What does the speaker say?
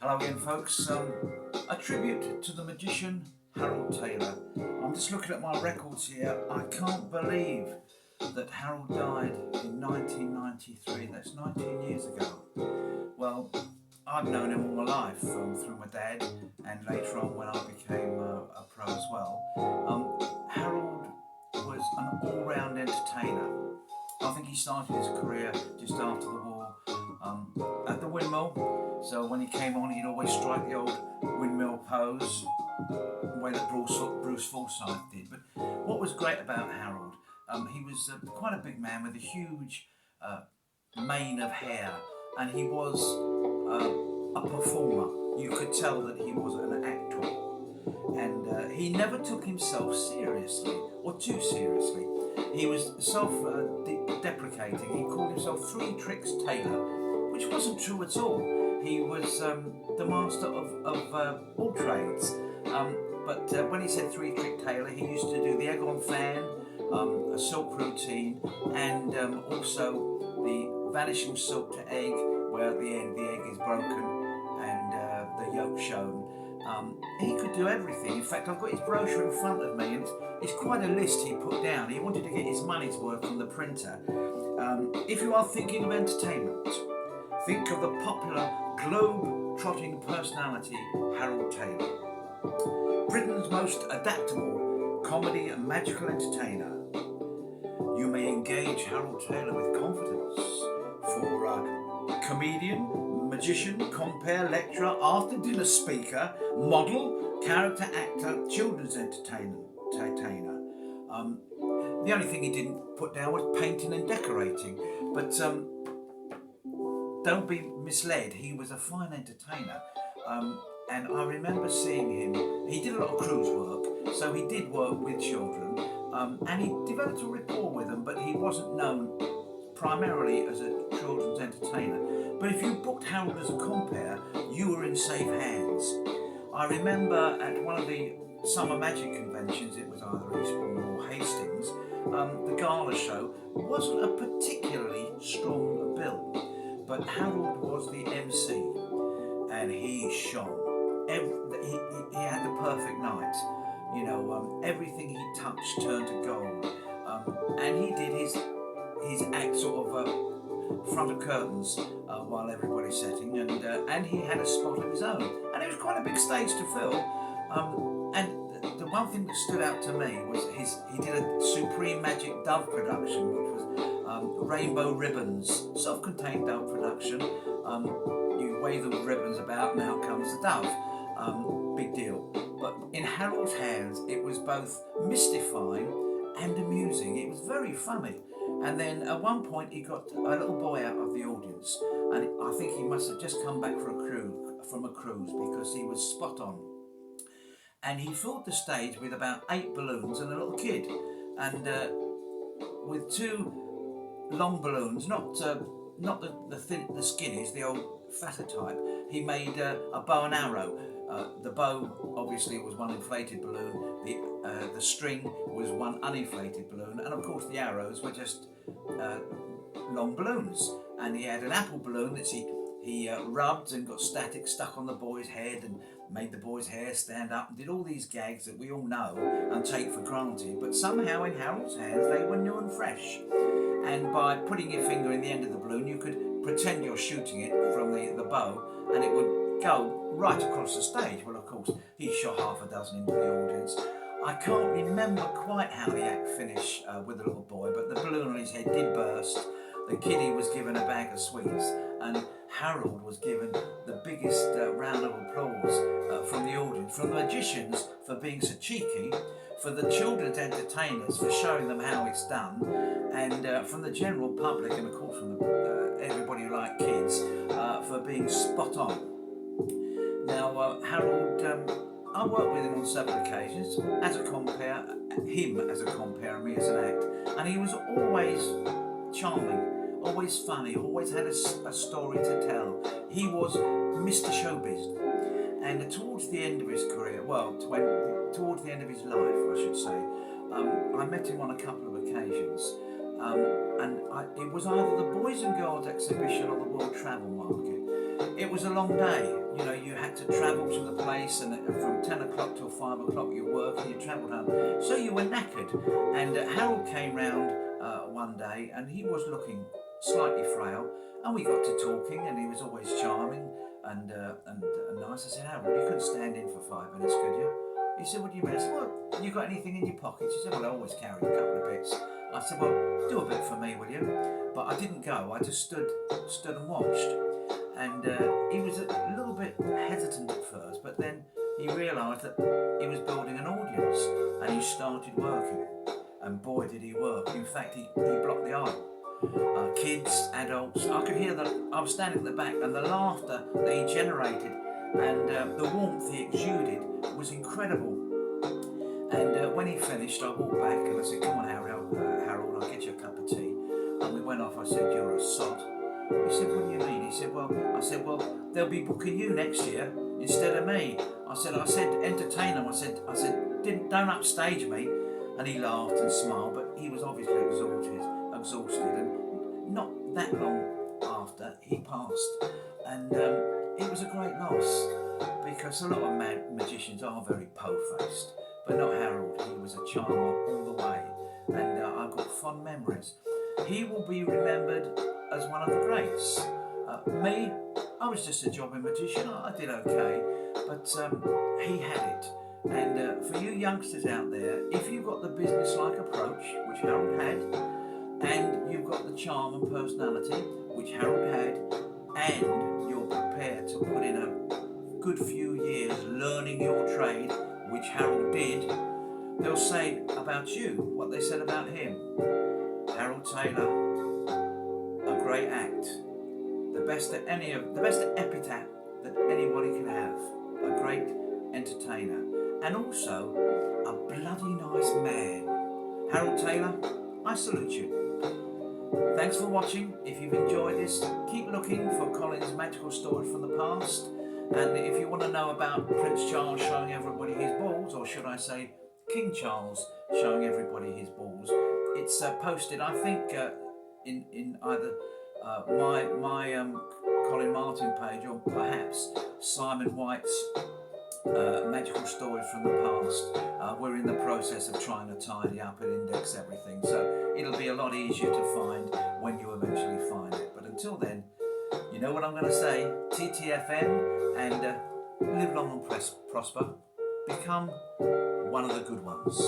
Hello again, folks. A tribute to the magician Harold Taylor. I'm just looking at my records here. I can't believe that Harold died in 1993. That's 19 years ago. Well, I've known him all my life through my dad, and later on when I became a pro as well. Harold was an all-round entertainer. I think he started his career just after the war at the windmill. So when he came on, he'd always strike the old windmill pose, the way that Bruce Forsyth did. But what was great about Harold, he was quite a big man with a huge mane of hair, and he was a performer. You could tell that he was an actor, and he never took himself seriously or too seriously. He was self-deprecating. He called himself Three Tricks Taylor, which wasn't true at all. He was the master of all trades. But when he said Three Trick Taylor, he used to do the egg on fan, a silk routine, and also the vanishing silk to egg, where at the end the egg is broken and the yolk shown. He could do everything. In fact, I've got his brochure in front of me, and it's quite a list he put down. He wanted to get his money's worth from the printer. If you are thinking of entertainment, think of the popular globe-trotting personality Harold Taylor, Britain's most adaptable comedy and magical entertainer. You may engage Harold Taylor with confidence for comedian, magician, compere, lecturer, after-dinner speaker, model, character actor, children's entertainer. The only thing he didn't put down was painting and decorating, but don't be misled, he was a fine entertainer. And I remember seeing him. He did a lot of cruise work, so he did work with children, and he developed a rapport with them, but he wasn't known primarily as a children's entertainer. But if you booked Harold as a compere, you were in safe hands. I remember at one of the summer magic conventions, it was either Eastbourne or Hastings, the gala show wasn't a particularly strong bill, but Harold was the MC, and he shone. He had the perfect night. You know, everything he touched turned to gold, and he did his act sort of front of curtains while everybody's setting, and he had a spot of his own, and it was quite a big stage to fill. And the one thing that stood out to me was he did a Supreme Magic Dove production, which was rainbow ribbons, self-contained dove production. You wave the ribbons about and out comes the dove. Big deal. But in Harold's hands, it was both mystifying and amusing. It was very funny. And then at one point he got a little boy out of the audience, and I think he must have just come back from a cruise because he was spot on. And he filled the stage with about 8 balloons and a little kid, and with 2 long balloons, not the skinnies, the old fatter type. He made a bow and arrow. The bow obviously was one inflated balloon. The string was one uninflated balloon, and of course the arrows were just long balloons. And he had an apple balloon that he rubbed and got static stuck on the boy's head and made the boy's hair stand up and did all these gags that we all know and take for granted, but somehow in Harold's hands they were new and fresh. And by putting your finger in the end of the balloon, you could pretend you're shooting it from the bow, and it would go right across the stage. Well, of course, he shot half a dozen into the audience. I can't remember quite how the act finished with the little boy, but the balloon on his head did burst. The kiddie was given a bag of sweets, and Harold was given the biggest round of applause from the audience, from the magicians for being so cheeky, for the children's entertainers for showing them how it's done, and from the general public, and of course from everybody who liked kids, for being spot on. Now, Harold, I worked with him on several occasions as a compere, him as a compere and me as an act, and he was always charming, always funny, always had a story to tell. He was Mr. Showbiz. And towards the end of his career, towards the end of his life, I should say, I met him on a couple of occasions. It was either the Boys and Girls exhibition or the World Travel Market. It was a long day. you know, you had to travel to the place, and from 10 o'clock till 5 o'clock you work and you travelled home. So you were knackered. And Harold came round one day, and he was looking slightly frail, and we got to talking, and he was always charming and nice. I said, Harold, you couldn't stand in for 5 minutes, could you? He said, what do you mean? I said, well, you got anything in your pockets? He said, well, I always carry a couple of bits. I said, well, do a bit for me, will you? But I didn't go. I just stood and watched. And he was a little bit hesitant at first, but then he realised that he was building an audience, and he started working. And boy, did he work. In fact, he blocked the aisle. Kids, adults, I could hear I was standing at the back, and the laughter that he generated and the warmth he exuded was incredible. And when he finished, I walked back and I said, come on, Harold, I'll get you a cup of tea. And we went off. I said, you're a sod. He said, what do you mean? He said, well, I said, well, they'll be booking you next year instead of me. I said, entertain them. I said, don't upstage me. And he laughed and smiled, but he was obviously exhausted. And not that long after, he passed. And it was a great loss, because a lot of magicians are very po-faced, but not Harold. He was a charmer all the way, and I've got fond memories. He will be remembered as one of the greats. Me, I was just a jobbing magician. I did okay, but he had it. And for you youngsters out there, if you've got the business-like approach, which Harold had, and you've got the charm and personality, which Harold had, and you're prepared to put in a good few years learning your trade, which Harold did, they'll say about you what they said about him. Harold Taylor, a great act, the best epitaph that anybody can have, a great entertainer, and also a bloody nice man. Harold Taylor, I salute you. Thanks for watching. If you've enjoyed this, keep looking for Colin's Magical Stories from the Past. And if you want to know about Prince Charles showing everybody his balls, or should I say King Charles showing everybody his balls, it's posted, I think, in either my Colin Martin page, or perhaps Simon White's Magical Stories from the Past. We're in the process of trying to tidy up and index everything, so it'll be a lot easier to find when you eventually find it. But until then, you know what I'm going to say, TTFN, and live long and prosper. Become one of the good ones.